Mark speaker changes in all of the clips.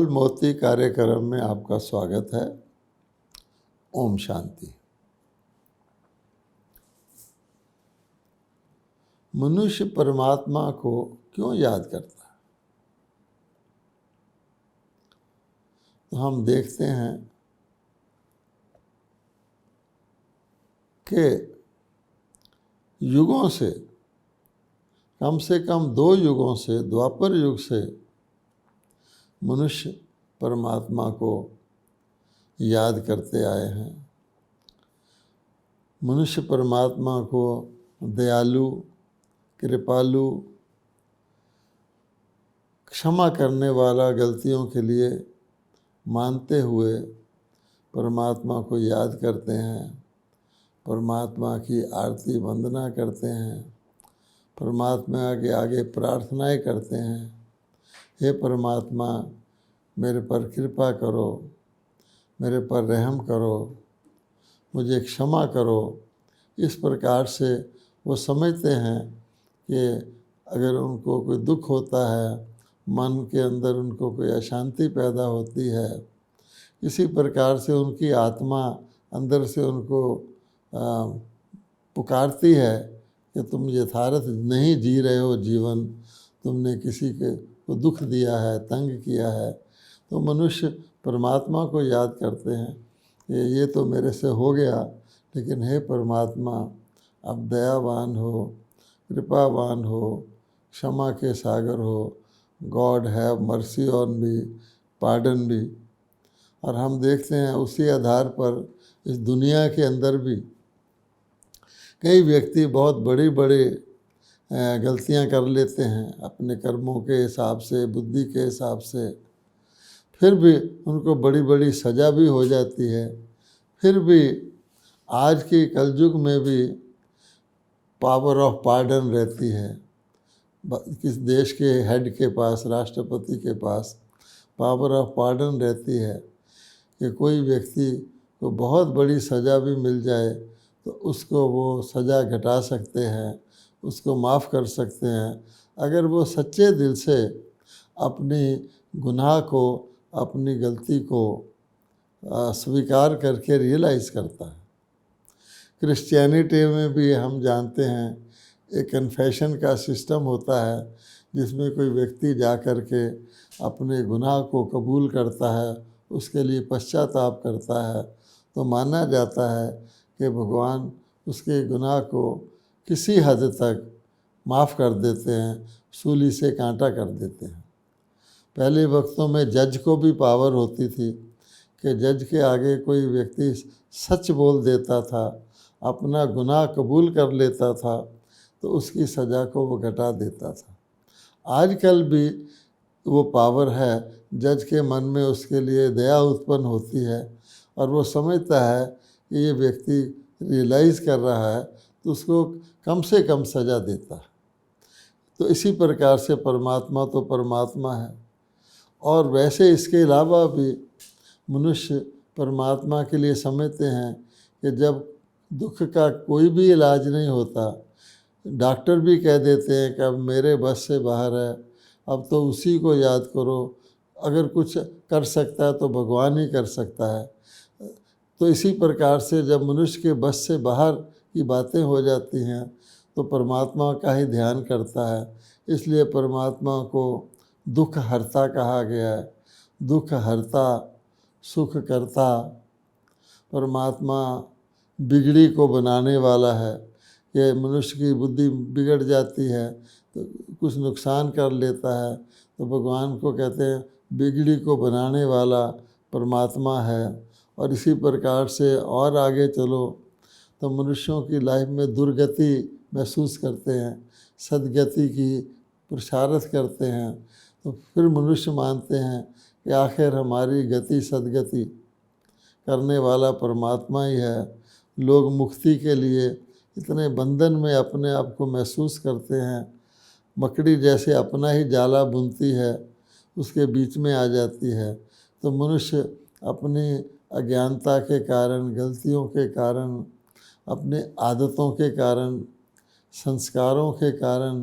Speaker 1: फल मोती कार्यक्रम में आपका स्वागत है। ओम शांति। मनुष्य परमात्मा को क्यों याद करता है? तो हम देखते हैं कि युगों से कम 2 युगों से, द्वापर युग से मनुष्य परमात्मा को याद करते आए हैं। मनुष्य परमात्मा को दयालु, कृपालु, क्षमा करने वाला गलतियों के लिए मानते हुए परमात्मा को याद करते हैं, परमात्मा की आरती वंदना करते हैं, परमात्मा के आगे प्रार्थनाएं करते हैं। हे परमात्मा, मेरे पर कृपा करो, मेरे पर रहम करो, मुझे क्षमा करो। इस प्रकार से वो समझते हैं कि अगर उनको कोई दुख होता है, मन के अंदर उनको कोई अशांति पैदा होती है, इसी प्रकार से उनकी आत्मा अंदर से उनको पुकारती है कि तुम यथार्थ नहीं जी रहे हो जीवन, तुमने किसी को दुख दिया है, तंग किया है। तो मनुष्य परमात्मा को याद करते हैं कि ये तो मेरे से हो गया, लेकिन हे परमात्मा, आप दयावान हो, कृपावान हो, क्षमा के सागर हो। God have mercy on me, pardon me. और हम देखते हैं उसी आधार पर इस दुनिया के अंदर भी कई व्यक्ति बहुत बड़ी बड़ी गलतियां कर लेते हैं अपने कर्मों के हिसाब से, बुद्धि के हिसाब से, फिर भी उनको बड़ी बड़ी सज़ा भी हो जाती है। फिर भी आज की कलयुग में भी पावर ऑफ पार्डन रहती है। किस देश के हेड के पास, राष्ट्रपति के पास पावर ऑफ पार्डन रहती है कि कोई व्यक्ति को बहुत बड़ी सज़ा भी मिल जाए तो उसको वो सज़ा घटा सकते हैं, उसको माफ़ कर सकते हैं, अगर वो सच्चे दिल से अपनी गुनाह को, अपनी गलती को स्वीकार करके रियलाइज़ करता है। क्रिश्चियनिटी में भी हम जानते हैं एक कन्फेशन का सिस्टम होता है, जिसमें कोई व्यक्ति जा कर के अपने गुनाह को कबूल करता है, उसके लिए पश्चाताप करता है, तो माना जाता है कि भगवान उसके गुनाह को किसी हद तक माफ़ कर देते हैं, सूली से कांटा कर देते हैं। पहले वक्तों में जज को भी पावर होती थी कि जज के आगे कोई व्यक्ति सच बोल देता था, अपना गुनाह कबूल कर लेता था, तो उसकी सज़ा को वो घटा देता था। आजकल भी वो पावर है, जज के मन में उसके लिए दया उत्पन्न होती है और वो समझता है कि ये व्यक्ति रियलाइज़ कर रहा है तो उसको कम से कम सज़ा देता है। तो इसी प्रकार से परमात्मा तो परमात्मा है। और वैसे इसके अलावा भी मनुष्य परमात्मा के लिए समझते हैं कि जब दुख का कोई भी इलाज नहीं होता, डॉक्टर भी कह देते हैं कि अब मेरे बस से बाहर है, अब तो उसी को याद करो, अगर कुछ कर सकता है तो भगवान ही कर सकता है। तो इसी प्रकार से जब मनुष्य के बस से बाहर की बातें हो जाती हैं तो परमात्मा का ही ध्यान करता है। इसलिए परमात्मा को दुख हर्ता कहा गया है। दुख हर्ता, सुख करता। परमात्मा बिगड़ी को बनाने वाला है। ये मनुष्य की बुद्धि बिगड़ जाती है तो कुछ नुकसान कर लेता है, तो भगवान को कहते हैं बिगड़ी को बनाने वाला परमात्मा है। और इसी प्रकार से और आगे चलो तो मनुष्यों की लाइफ में दुर्गति महसूस करते हैं, सदगति की पुरुषार्थ करते हैं, तो फिर मनुष्य मानते हैं कि आखिर हमारी गति सदगति करने वाला परमात्मा ही है। लोग मुक्ति के लिए इतने बंधन में अपने आप को महसूस करते हैं, मकड़ी जैसे अपना ही जाला बुनती है, उसके बीच में आ जाती है। तो मनुष्य अपनी अज्ञानता के कारण, गलतियों के कारण, अपने आदतों के कारण, संस्कारों के कारण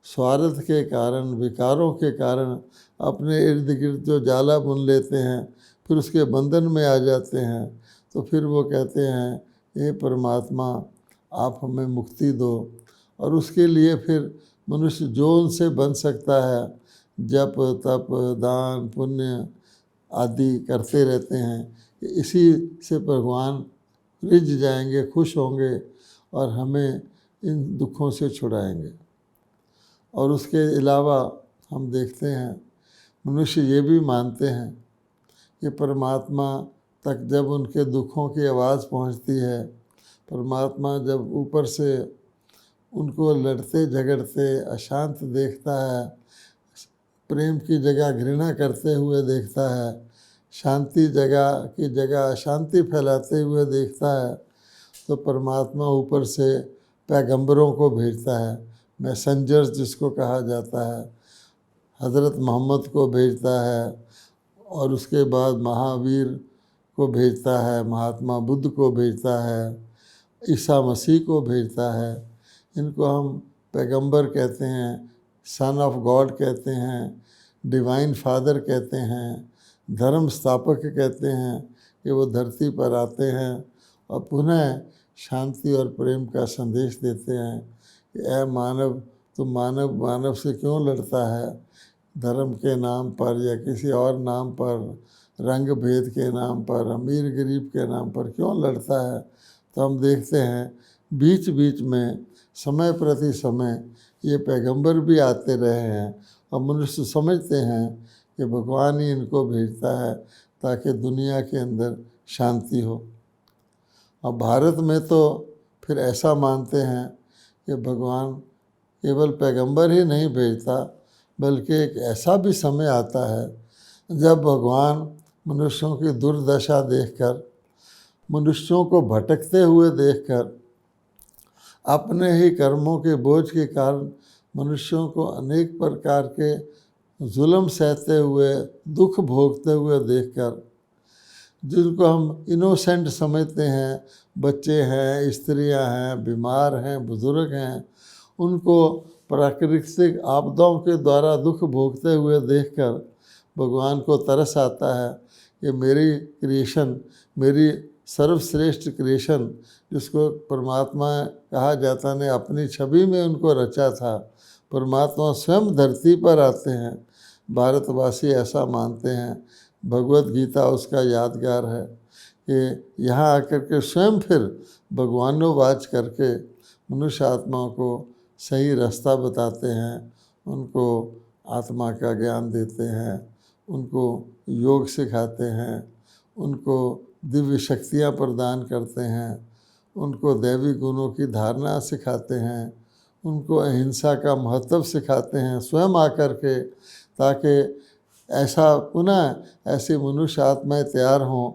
Speaker 1: स्वार्थ के कारण, विकारों के कारण अपने इर्द गिर्द जो जाला बुन लेते हैं, फिर उसके बंधन में आ जाते हैं, तो फिर वो कहते हैं हे परमात्मा आप हमें मुक्ति दो। और उसके लिए फिर मनुष्य जो उनसे बन सकता है, जप तप दान पुण्य आदि करते रहते हैं, इसी से भगवान रिझ जाएंगे, खुश होंगे और हमें इन दुखों से छुड़ाएंगे। और उसके अलावा हम देखते हैं मनुष्य ये भी मानते हैं कि परमात्मा तक जब उनके दुखों की आवाज़ पहुंचती है, परमात्मा जब ऊपर से उनको लड़ते झगड़ते अशांत देखता है, प्रेम की जगह घृणा करते हुए देखता है, शांति जगह की जगह अशांति फैलाते हुए देखता है, तो परमात्मा ऊपर से पैगंबरों को भेजता है, मैसेंजर्स जिसको कहा जाता है, हज़रत मोहम्मद को भेजता है, और उसके बाद महावीर को भेजता है, महात्मा बुद्ध को भेजता है, ईसा मसीह को भेजता है। इनको हम पैगंबर कहते हैं, सन ऑफ गॉड कहते हैं, डिवाइन फादर कहते हैं, धर्म स्थापक कहते हैं कि वो धरती पर आते हैं और पुनः शांति और प्रेम का संदेश देते हैं कि ऐ मानव, तुम मानव से क्यों लड़ता है, धर्म के नाम पर या किसी और नाम पर, रंग भेद के नाम पर, अमीर गरीब के नाम पर क्यों लड़ता है। तो हम देखते हैं बीच बीच में समय प्रति समय ये पैगंबर भी आते रहे हैं और मनुष्य समझते हैं कि भगवान ही इनको भेजता है ताकि दुनिया के अंदर शांति हो। और भारत में तो फिर ऐसा मानते हैं कि भगवान केवल पैगंबर ही नहीं भेजता, बल्कि एक ऐसा भी समय आता है जब भगवान मनुष्यों की दुर्दशा देखकर, मनुष्यों को भटकते हुए देखकर, अपने ही कर्मों के बोझ के कारण मनुष्यों को अनेक प्रकार के जुल्म सहते हुए, दुख भोगते हुए देखकर, जिनको हम इनोसेंट समझते हैं, बच्चे हैं, स्त्रियां हैं, बीमार हैं, बुजुर्ग हैं, उनको प्राकृतिक आपदाओं के द्वारा दुख भोगते हुए देखकर भगवान को तरस आता है कि मेरी क्रिएशन, मेरी सर्वश्रेष्ठ क्रिएशन, जिसको परमात्मा कहा जाता ने अपनी छवि में उनको रचा था, परमात्मा स्वयं धरती पर आते हैं। भारतवासी ऐसा मानते हैं, भगवत गीता उसका यादगार है कि यहाँ आकर के स्वयं फिर भगवानोवाच करके मनुष्य आत्मा को सही रास्ता बताते हैं, उनको आत्मा का ज्ञान देते हैं, उनको योग सिखाते हैं, उनको दिव्य शक्तियाँ प्रदान करते हैं, उनको दैवी गुणों की धारणा सिखाते हैं, उनको अहिंसा का महत्व सिखाते हैं स्वयं आकर के, ताकि ऐसा पुनः ऐसी मनुष्य आत्माएँ तैयार हों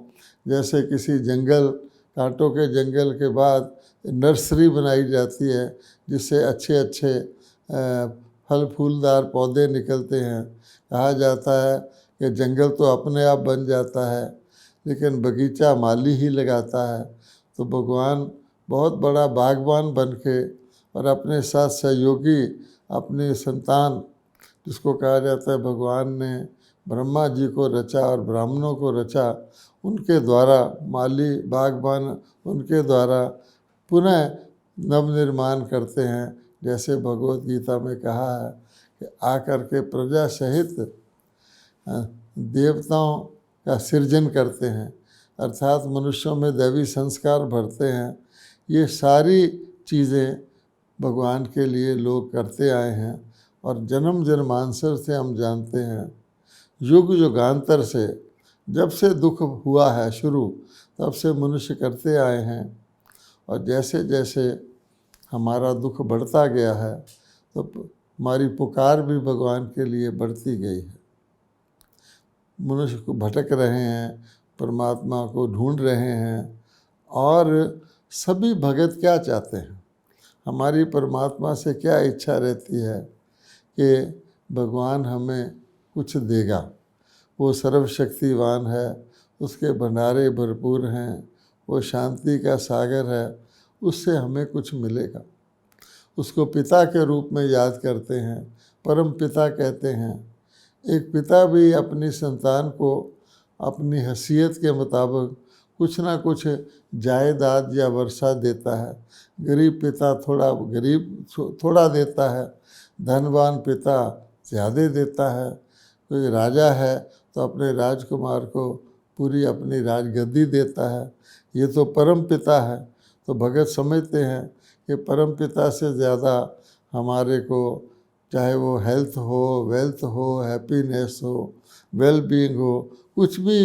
Speaker 1: जैसे किसी जंगल, कांटों के जंगल के बाद नर्सरी बनाई जाती है जिससे अच्छे अच्छे फल फूलदार पौधे निकलते हैं। कहा जाता है कि जंगल तो अपने आप बन जाता है, लेकिन बगीचा माली ही लगाता है। तो भगवान बहुत बड़ा बागबान बन के और अपने साथ सहयोगी अपने संतान, जिसको कहा जाता है भगवान ने ब्रह्मा जी को रचा और ब्राह्मणों को रचा, उनके द्वारा माली बागबान उनके द्वारा पुनः नवनिर्माण करते हैं। जैसे भगवत गीता में कहा है कि आकर के प्रजा सहित देवताओं का सृजन करते हैं, अर्थात मनुष्यों में दैवी संस्कार भरते हैं। ये सारी चीज़ें भगवान के लिए लोग करते आए हैं और जन्म जन्मांतर से हम जानते हैं, युग युगांतर से, जब से दुख हुआ है शुरू, तब से मनुष्य करते आए हैं। और जैसे जैसे हमारा दुख बढ़ता गया है तो हमारी पुकार भी भगवान के लिए बढ़ती गई है। मनुष्य को भटक रहे हैं, परमात्मा को ढूंढ रहे हैं। और सभी भगत क्या चाहते हैं, हमारी परमात्मा से क्या इच्छा रहती है कि भगवान हमें कुछ देगा। वो सर्वशक्तिवान है, उसके भंडारे भरपूर हैं, वो शांति का सागर है, उससे हमें कुछ मिलेगा। उसको पिता के रूप में याद करते हैं, परम पिता कहते हैं। एक पिता भी अपनी संतान को अपनी हैसियत के मुताबिक कुछ ना कुछ जायदाद या वर्षा देता है। गरीब पिता थोड़ा देता है, धनवान पिता ज़्यादा देता है। कोई राजा है तो अपने राजकुमार को पूरी अपनी राजगद्दी देता है। ये तो परम पिता है। तो भगत समझते हैं कि परम पिता से ज़्यादा हमारे को, चाहे वो हेल्थ हो, वेल्थ हो, हैप्पीनेस हो, वेल बीइंग हो, कुछ भी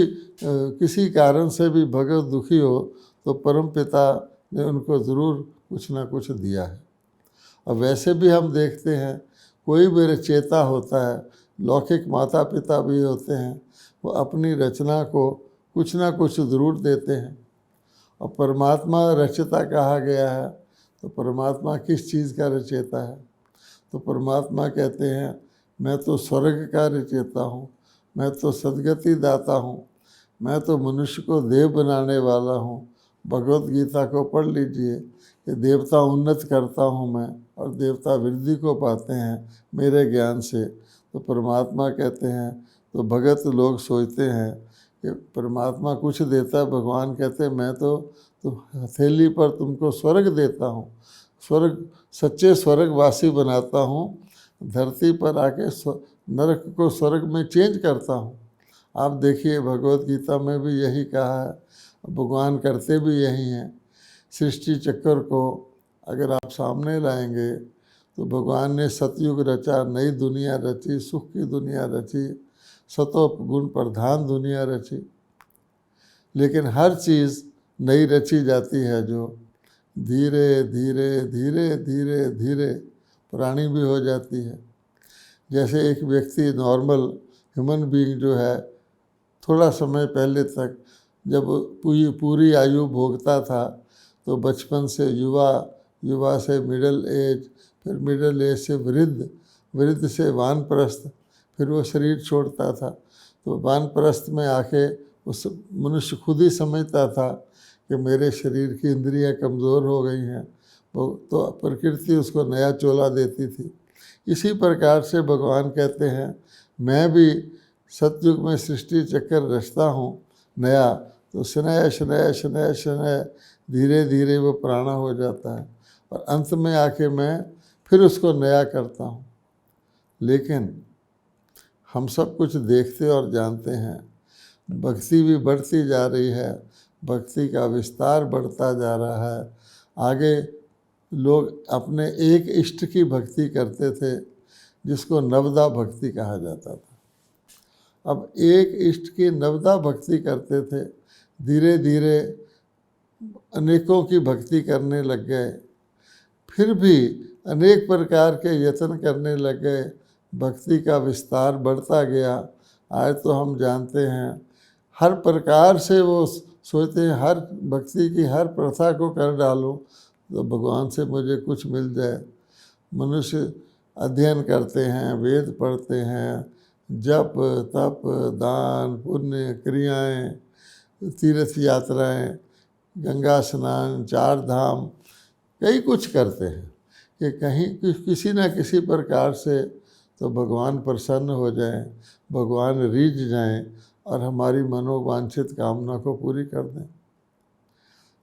Speaker 1: किसी कारण से भी भगत दुखी हो तो परम पिता ने उनको ज़रूर कुछ ना कुछ दिया है। और वैसे भी हम देखते हैं, कोई भी रचयिता होता है, लौकिक माता पिता भी होते हैं, वो अपनी रचना को कुछ ना कुछ ज़रूर देते हैं। और परमात्मा रचयिता कहा गया है, तो परमात्मा किस चीज़ का रचयिता है? तो परमात्मा कहते हैं, मैं तो स्वर्ग का रचयिता हूँ, मैं तो सद्गति दाता हूँ, मैं तो मनुष्य को देव बनाने वाला हूँ। भगवत गीता को पढ़ लीजिए कि देवता उन्नत करता हूँ मैं, और देवता वृद्धि को पाते हैं मेरे ज्ञान से। तो परमात्मा कहते हैं, तो भगत लोग सोचते हैं कि परमात्मा कुछ देता है, भगवान कहते हैं मैं तो हथेली पर तुमको स्वर्ग देता हूँ, स्वर्ग सच्चे स्वर्गवासी बनाता हूँ, धरती पर आके नरक को स्वर्ग में चेंज करता हूँ। आप देखिए भगवत गीता में भी यही कहा है, भगवान करते भी यही हैं। सृष्टि चक्र को अगर आप सामने लाएंगे तो भगवान ने सतयुग रचा, नई दुनिया रची, सुख की दुनिया रची, सतो गुण प्रधान दुनिया रची। लेकिन हर चीज़ नई रची जाती है जो धीरे धीरे धीरे धीरे धीरे पुरानी भी हो जाती है। जैसे एक व्यक्ति नॉर्मल ह्यूमन बीइंग जो है, थोड़ा समय पहले तक जब पूरी आयु भोगता था तो बचपन से युवा, युवा से मिडिल एज, फिर मिडिल एज से वृद्ध, वृद्ध से वानप्रस्थ, फिर वो शरीर छोड़ता था। तो वानप्रस्थ में आके उस मनुष्य खुद ही समझता था कि मेरे शरीर की इंद्रियां कमज़ोर हो गई हैं, वो तो प्रकृति उसको नया चोला देती थी। इसी प्रकार से भगवान कहते हैं, मैं भी सतयुग में सृष्टि चक्कर रचता हूँ नया, तो शनय शनय शनय शनय धीरे धीरे वो पुराना हो जाता है, और अंत में आके मैं फिर उसको नया करता हूँ। लेकिन हम सब कुछ देखते और जानते हैं, भक्ति भी बढ़ती जा रही है, भक्ति का विस्तार बढ़ता जा रहा है। आगे लोग अपने एक इष्ट की भक्ति करते थे जिसको नवदा भक्ति कहा जाता था। अब एक इष्ट की नवदा भक्ति करते थे, धीरे धीरे अनेकों की भक्ति करने लग गए, फिर भी अनेक प्रकार के यत्न करने लग गए, भक्ति का विस्तार बढ़ता गया। आज तो हम जानते हैं हर प्रकार से वो सोचते हैं हर भक्ति की हर प्रथा को कर डालूं तो भगवान से मुझे कुछ मिल जाए। मनुष्य अध्ययन करते हैं, वेद पढ़ते हैं, जप तप दान पुण्य क्रियाएं, तीर्थ यात्राएं, गंगा स्नान, चार धाम, कई कुछ करते हैं कि कहीं किसी न किसी प्रकार से तो भगवान प्रसन्न हो जाएं, भगवान रीझ जाएं और हमारी मनोवांछित कामना को पूरी कर दें।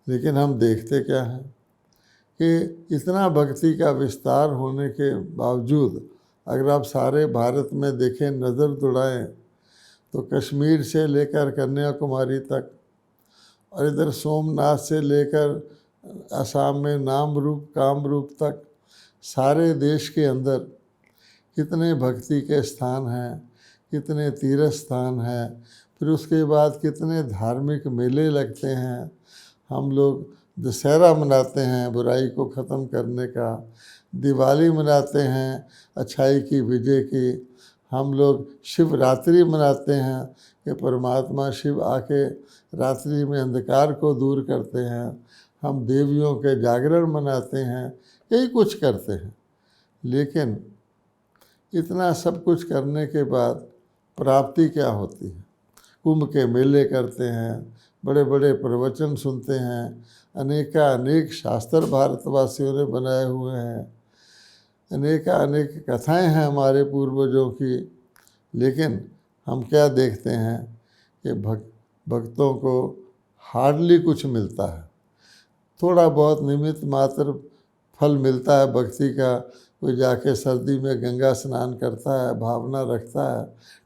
Speaker 1: लेकिन हम देखते क्या हैं कि इतना भक्ति का विस्तार होने के बावजूद अगर आप सारे भारत में देखें, नज़र दौड़ाएं, तो कश्मीर से लेकर कन्याकुमारी तक और इधर सोमनाथ से लेकर असम में नामरूप कामरूप तक, सारे देश के अंदर कितने भक्ति के स्थान हैं, कितने तीर्थ स्थान हैं, फिर उसके बाद कितने धार्मिक मेले लगते हैं। हम लोग दशहरा मनाते हैं बुराई को ख़त्म करने का, दिवाली मनाते हैं अच्छाई की विजय की, हम लोग शिवरात्रि मनाते हैं कि परमात्मा शिव आके रात्रि में अंधकार को दूर करते हैं, हम देवियों के जागरण मनाते हैं, यही कुछ करते हैं। लेकिन इतना सब कुछ करने के बाद प्राप्ति क्या होती है? कुंभ के मेले करते हैं, बड़े बड़े प्रवचन सुनते हैं, अनेक शास्त्र भारतवासियों ने बनाए हुए हैं, अनेक कथाएं हैं हमारे पूर्वजों की, लेकिन हम क्या देखते हैं कि भक्तों को हार्डली कुछ मिलता है। थोड़ा बहुत निमित्त मात्र फल मिलता है भक्ति का। कोई जाके सर्दी में गंगा स्नान करता है, भावना रखता है,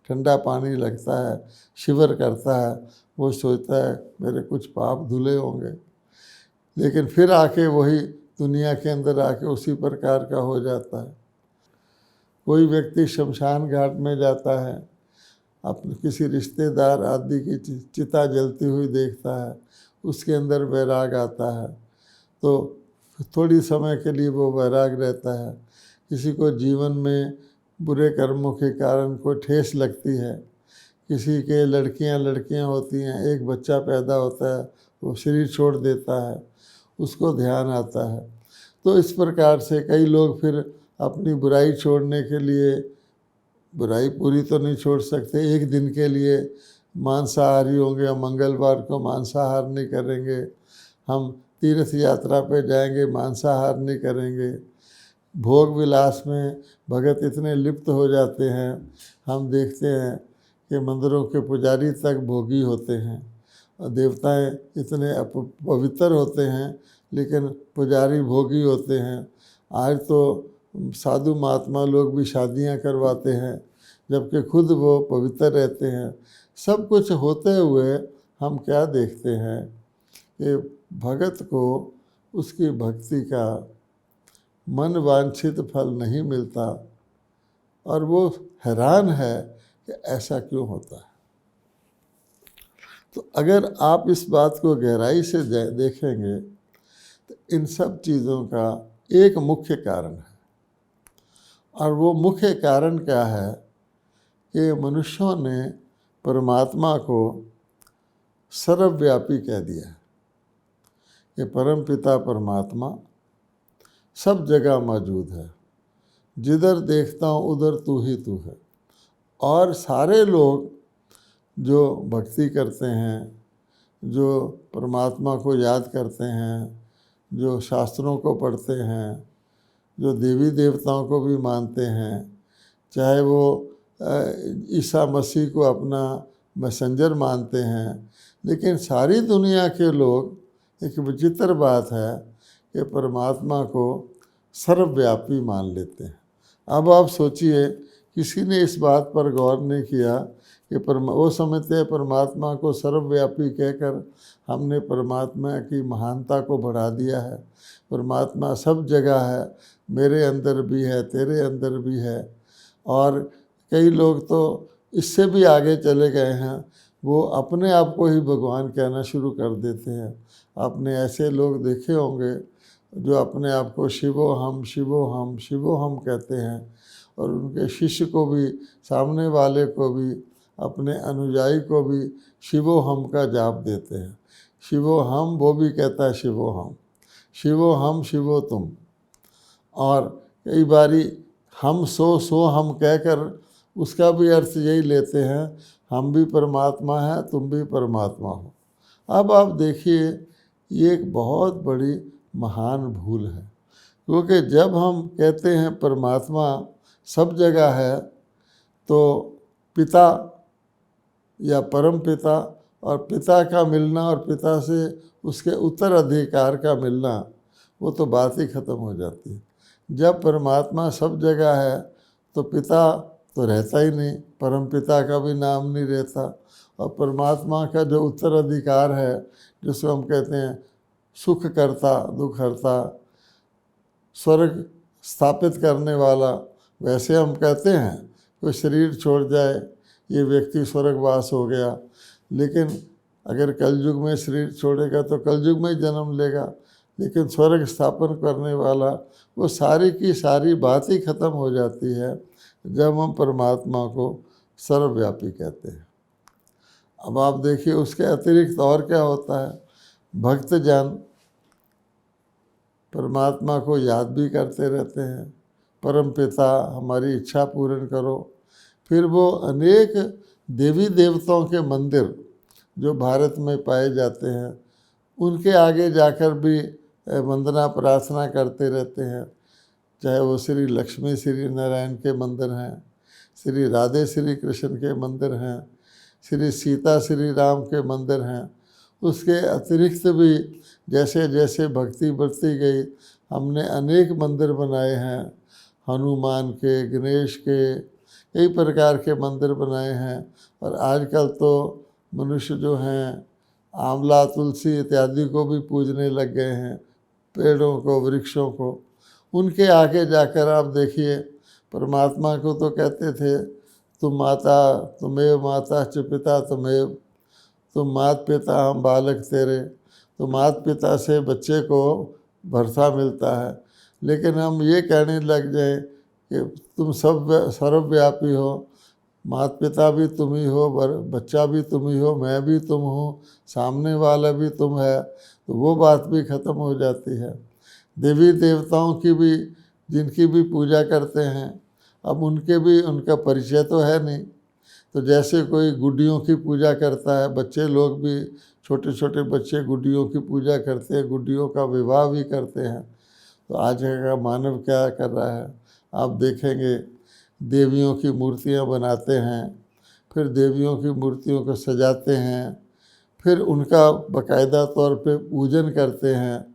Speaker 1: ठंडा पानी लगता है, शिविर करता है, वो सोचता है मेरे कुछ पाप धुले होंगे, लेकिन फिर आके वही दुनिया के अंदर आके उसी प्रकार का हो जाता है। कोई व्यक्ति शमशान घाट में जाता है, अपने किसी रिश्तेदार आदि की चिता जलती हुई देखता है, उसके अंदर वैराग आता है, तो थोड़ी समय के लिए वो वैराग रहता है। किसी को जीवन में बुरे कर्मों के कारण कोई ठेस लगती है, किसी के लड़कियां होती हैं, एक बच्चा पैदा होता है, वो शरीर छोड़ देता है, उसको ध्यान आता है। तो इस प्रकार से कई लोग फिर अपनी बुराई छोड़ने के लिए, बुराई पूरी तो नहीं छोड़ सकते, एक दिन के लिए मांसाहारी होंगे, मंगलवार को मांसाहार नहीं करेंगे, हम तीर्थ यात्रा पे जाएंगे, मांसाहार नहीं करेंगे। भोग विलास में भगत इतने लिप्त हो जाते हैं, हम देखते हैं कि मंदिरों के पुजारी तक भोगी होते हैं, और देवताएं इतने पवित्र होते हैं लेकिन पुजारी भोगी होते हैं। आज तो साधु महात्मा लोग भी शादियां करवाते हैं, जबकि खुद वो पवित्र रहते हैं। सब कुछ होते हुए हम क्या देखते हैं कि भगत को उसकी भक्ति का मन वांछित फल नहीं मिलता, और वो हैरान है कि ऐसा क्यों होता है। तो अगर आप इस बात को गहराई से देखेंगे तो इन सब चीज़ों का एक मुख्य कारण है, और वो मुख्य कारण क्या है कि मनुष्यों ने परमात्मा को सर्वव्यापी कह दिया है। ये परमपिता परमात्मा सब जगह मौजूद है, जिधर देखता हूँ उधर तू ही तू है। और सारे लोग जो भक्ति करते हैं, जो परमात्मा को याद करते हैं, जो शास्त्रों को पढ़ते हैं, जो देवी देवताओं को भी मानते हैं, चाहे वो ईसा मसीह को अपना मैसेंजर मानते हैं, लेकिन सारी दुनिया के लोग, एक विचित्र बात है कि परमात्मा को सर्वव्यापी मान लेते हैं। अब आप सोचिए, किसी ने इस बात पर गौर नहीं किया कि वो समझते हैं परमात्मा को सर्वव्यापी कहकर हमने परमात्मा की महानता को बढ़ा दिया है। परमात्मा सब जगह है, मेरे अंदर भी है, तेरे अंदर भी है। और कई लोग तो इससे भी आगे चले गए हैं, वो अपने आप को ही भगवान कहना शुरू कर देते हैं। आपने ऐसे लोग देखे होंगे जो अपने आप को शिवो हम शिवो हम शिवो हम कहते हैं, और उनके शिष्य को भी, सामने वाले को भी, अपने अनुयायी को भी शिवो हम का जाप देते हैं। शिवो हम, वो भी कहता है शिवो हम, शिवो हम शिवो तुम। और कई बारी हम सो हम कहकर उसका भी अर्थ यही लेते हैं, हम भी परमात्मा हैं, तुम भी परमात्मा हो। अब आप देखिए, ये एक बहुत बड़ी महान भूल है, क्योंकि जब हम कहते हैं परमात्मा सब जगह है, तो पिता या परम पिता और पिता का मिलना और पिता से उसके उत्तराधिकार का मिलना, वो तो बात ही ख़त्म हो जाती है। जब परमात्मा सब जगह है तो पिता तो रहता ही नहीं, परम पिता का भी नाम नहीं रहता। और परमात्मा का जो उत्तराधिकार है, जिसको हम कहते हैं सुख करता दुख हरता, स्वर्ग स्थापित करने वाला, वैसे हम कहते हैं कोई शरीर छोड़ जाए ये व्यक्ति स्वर्गवास हो गया, लेकिन अगर कलयुग में शरीर छोड़ेगा तो कलयुग में ही जन्म लेगा। लेकिन स्वर्ग स्थापन करने वाला, वो सारी की सारी बात ही खत्म हो जाती है जब हम परमात्मा को सर्वव्यापी कहते हैं। अब आप देखिए, उसके अतिरिक्त और क्या होता है। भक्तजन परमात्मा को याद भी करते रहते हैं, परम पिता हमारी इच्छा पूर्ण करो। फिर वो अनेक देवी देवताओं के मंदिर जो भारत में पाए जाते हैं, उनके आगे जाकर भी वंदना प्रार्थना करते रहते हैं। चाहे वो श्री लक्ष्मी श्री नारायण के मंदिर हैं, श्री राधे श्री कृष्ण के मंदिर हैं, श्री सीता श्री राम के मंदिर हैं। उसके अतिरिक्त भी जैसे जैसे भक्ति बढ़ती गई, हमने अनेक मंदिर बनाए हैं, हनुमान के, गणेश के, कई प्रकार के मंदिर बनाए हैं। और आजकल तो मनुष्य जो हैं आंवला, तुलसी इत्यादि को भी पूजने लग गए हैं, पेड़ों को, वृक्षों को। उनके आगे जाकर आप देखिए, परमात्मा को तो कहते थे तुम माता तुम्हें माता च पिता तुम्हें, तुम मात पिता हम बालक तेरे। तो मात पिता से बच्चे को भरसा मिलता है, लेकिन हम ये कहने लग जाए कि तुम सब सर्वव्यापी हो, माता पिता भी तुम ही हो, बच्चा भी तुम ही हो, मैं भी तुम हूँ, सामने वाला भी तुम है, तो वो बात भी ख़त्म हो जाती है। देवी देवताओं की भी, जिनकी भी पूजा करते हैं, अब उनके भी उनका परिचय तो है नहीं। तो जैसे कोई गुड्डियों की पूजा करता है, बच्चे लोग भी, छोटे छोटे बच्चे गुड्डियों की पूजा करते हैं, गुड्डियों का विवाह भी करते हैं। तो आज का मानव क्या कर रहा है, आप देखेंगे देवियों की मूर्तियां बनाते हैं, फिर देवियों की मूर्तियों को सजाते हैं, फिर उनका बाकायदा तौर पे पूजन करते हैं,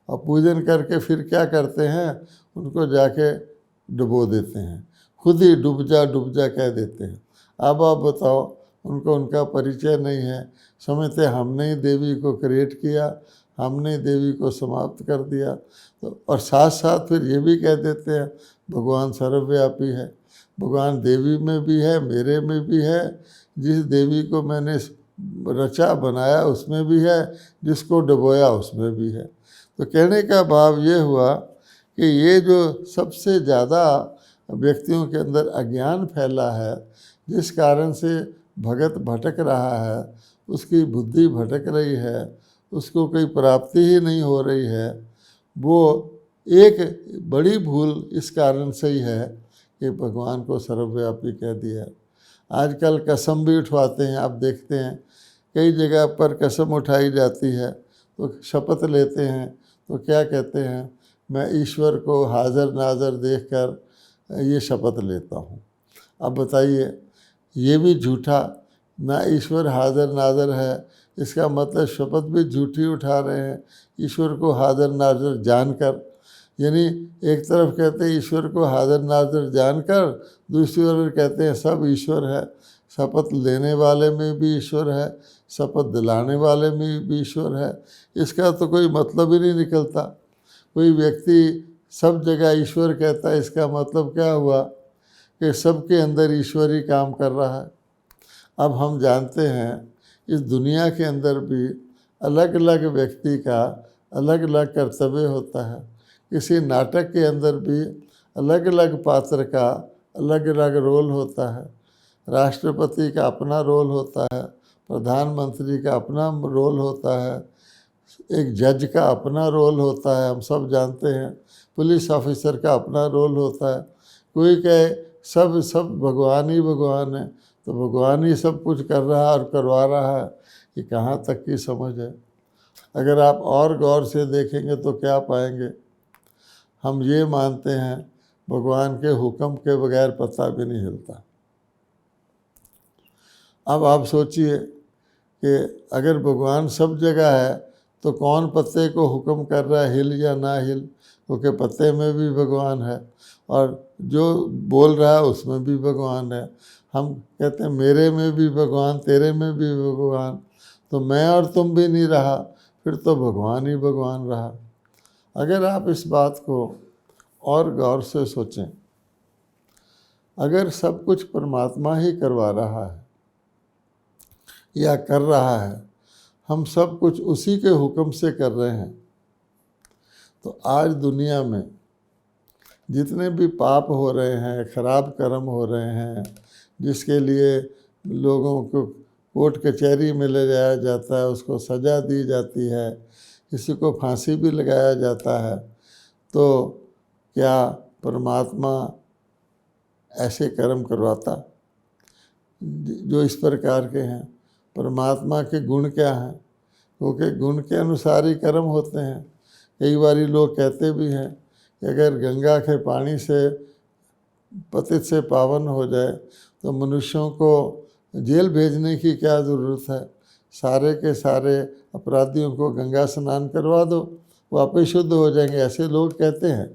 Speaker 1: और पूजन करके फिर क्या करते हैं, उनको जाके डुबो देते हैं, खुद ही डूब जा कह देते हैं। अब आप बताओ, उनको उनका परिचय नहीं है, समझते हमने ही देवी को क्रिएट किया, हमने देवी को समाप्त कर दिया। तो और साथ साथ फिर ये भी कह देते हैं भगवान सर्वव्यापी है। भगवान देवी में भी है, मेरे में भी है, जिस देवी को मैंने रचा बनाया उसमें भी है, जिसको डुबोया उसमें भी है। तो कहने का भाव ये हुआ कि ये जो सबसे ज़्यादा व्यक्तियों के अंदर अज्ञान फैला है, जिस कारण से भगत भटक रहा है, उसकी बुद्धि भटक रही है, उसको कोई प्राप्ति ही नहीं हो रही है, वो एक बड़ी भूल इस कारण से ही है कि भगवान को सर्वव्यापी कह दिया। आजकल कसम भी उठवाते हैं, आप देखते हैं कई जगह पर कसम उठाई जाती है, तो शपथ लेते हैं, तो क्या कहते हैं, मैं ईश्वर को हाज़र नाज़र देखकर ये शपथ लेता हूँ। अब बताइए, ये भी झूठा, ना ईश्वर हाज़र नाज़र है, इसका मतलब शपथ भी झूठी उठा रहे हैं ईश्वर को हाज़र नाज़र जानकर। यानी एक तरफ कहते हैं ईश्वर को हाज़र नाज़र जानकर, दूसरी तरफ कहते हैं सब ईश्वर है। शपथ लेने वाले में भी ईश्वर है, शपथ दिलाने वाले में भी ईश्वर है। इसका तो कोई मतलब ही नहीं निकलता। कोई व्यक्ति सब जगह ईश्वर कहता है, इसका मतलब क्या हुआ कि सबके अंदर ईश्वर ही काम कर रहा है। अब हम जानते हैं इस दुनिया के अंदर भी अलग अलग व्यक्ति का अलग अलग कर्तव्य होता है। किसी नाटक के अंदर भी अलग अलग पात्र का अलग अलग रोल होता है। राष्ट्रपति का अपना रोल होता है, प्रधानमंत्री का अपना रोल होता है, एक जज का अपना रोल होता है, हम सब जानते हैं, पुलिस ऑफिसर का अपना रोल होता है। कोई कहे सब भगवान ही भगवान है, तो भगवान ही सब कुछ कर रहा है और करवा रहा है, ये कहाँ तक की समझ है। अगर आप और गौर से देखेंगे तो क्या पाएंगे, हम ये मानते हैं भगवान के हुक्म के बगैर पत्ता भी नहीं हिलता। अब आप सोचिए कि अगर भगवान सब जगह है तो कौन पत्ते को हुक्म कर रहा है, हिल या ना हिल, क्योंकि पत्ते में भी भगवान है और जो बोल रहा है उसमें भी भगवान है। हम कहते हैं मेरे में भी भगवान, तेरे में भी भगवान, तो मैं और तुम भी नहीं रहा, फिर तो भगवान ही भगवान रहा। अगर आप इस बात को और गौर से सोचें, अगर सब कुछ परमात्मा ही करवा रहा है या कर रहा है, हम सब कुछ उसी के हुक्म से कर रहे हैं, तो आज दुनिया में जितने भी पाप हो रहे हैं, खराब कर्म हो रहे हैं, जिसके लिए लोगों को कोर्ट कचहरी में ले जाया जाता है, उसको सज़ा दी जाती है, किसी को फांसी भी लगाया जाता है, तो क्या परमात्मा ऐसे कर्म करवाता जो इस प्रकार के हैं? परमात्मा के गुण क्या हैं? क्योंकि गुण के अनुसार ही कर्म होते हैं। कई बार लोग कहते भी हैं कि अगर गंगा के पानी से पतित से पावन हो जाए तो मनुष्यों को जेल भेजने की क्या ज़रूरत है। सारे के सारे अपराधियों को गंगा स्नान करवा दो, वापस शुद्ध हो जाएंगे, ऐसे लोग कहते हैं।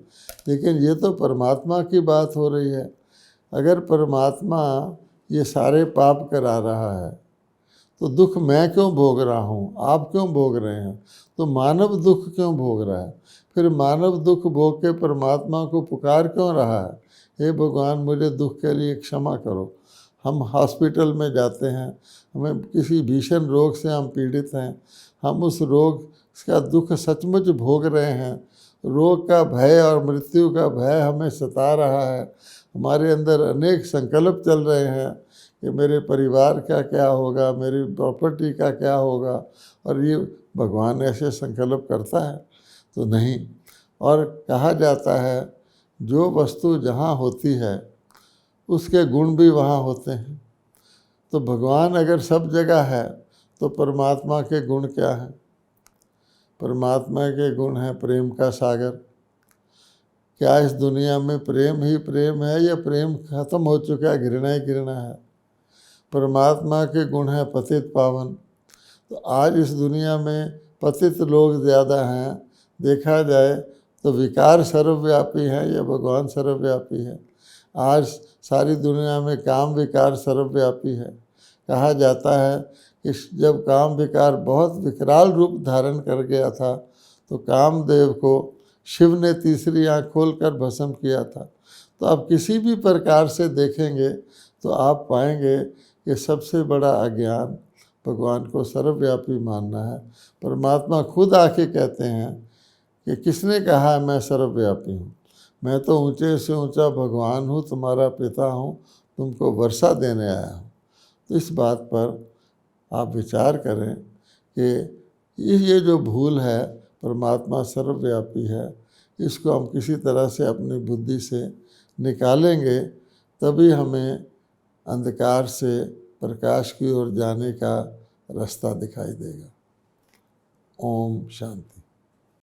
Speaker 1: लेकिन ये तो परमात्मा की बात हो रही है। अगर परमात्मा ये सारे पाप करा रहा है तो दुख मैं क्यों भोग रहा हूँ, आप क्यों भोग रहे हैं? तो मानव दुख क्यों भोग रहा है? फिर मानव दुख भोग के परमात्मा को पुकार क्यों रहा है, हे भगवान मुझे दुख के लिए क्षमा करो। हम हॉस्पिटल में जाते हैं, हमें किसी भीषण रोग से हम पीड़ित हैं, हम उस रोग का दुख सचमुच भोग रहे हैं, रोग का भय और मृत्यु का भय हमें सता रहा है, हमारे अंदर अनेक संकल्प चल रहे हैं कि मेरे परिवार का क्या होगा, मेरी प्रॉपर्टी का क्या होगा, और ये भगवान ऐसे संकल्प करता है तो नहीं। और कहा जाता है जो वस्तु जहाँ होती है उसके गुण भी वहाँ होते हैं। तो भगवान अगर सब जगह है तो परमात्मा के गुण क्या हैं? परमात्मा के गुण हैं प्रेम का सागर। क्या इस दुनिया में प्रेम ही प्रेम है या प्रेम खत्म हो चुका है, घृणा ही घृणा है? परमात्मा के गुण हैं पतित पावन। तो आज इस दुनिया में पतित लोग ज़्यादा हैं। देखा जाए तो विकार सर्वव्यापी है या भगवान सर्वव्यापी है? आज सारी दुनिया में काम विकार सर्वव्यापी है। कहा जाता है कि जब काम विकार बहुत विकराल रूप धारण कर गया था तो कामदेव को शिव ने तीसरी आँख खोलकर भस्म किया था। तो आप किसी भी प्रकार से देखेंगे तो आप पाएंगे कि सबसे बड़ा अज्ञान भगवान को सर्वव्यापी मानना है। परमात्मा खुद आके कहते हैं कि किसने कहा है मैं सर्वव्यापी हूँ? मैं तो ऊंचे से ऊंचा भगवान हूँ, तुम्हारा पिता हूँ, तुमको वर्षा देने आया हूँ। तो इस बात पर आप विचार करें कि ये जो भूल है, परमात्मा सर्वव्यापी है, इसको हम किसी तरह से अपनी बुद्धि से निकालेंगे तभी हमें अंधकार से प्रकाश की ओर जाने का रास्ता दिखाई देगा। ओम शांति।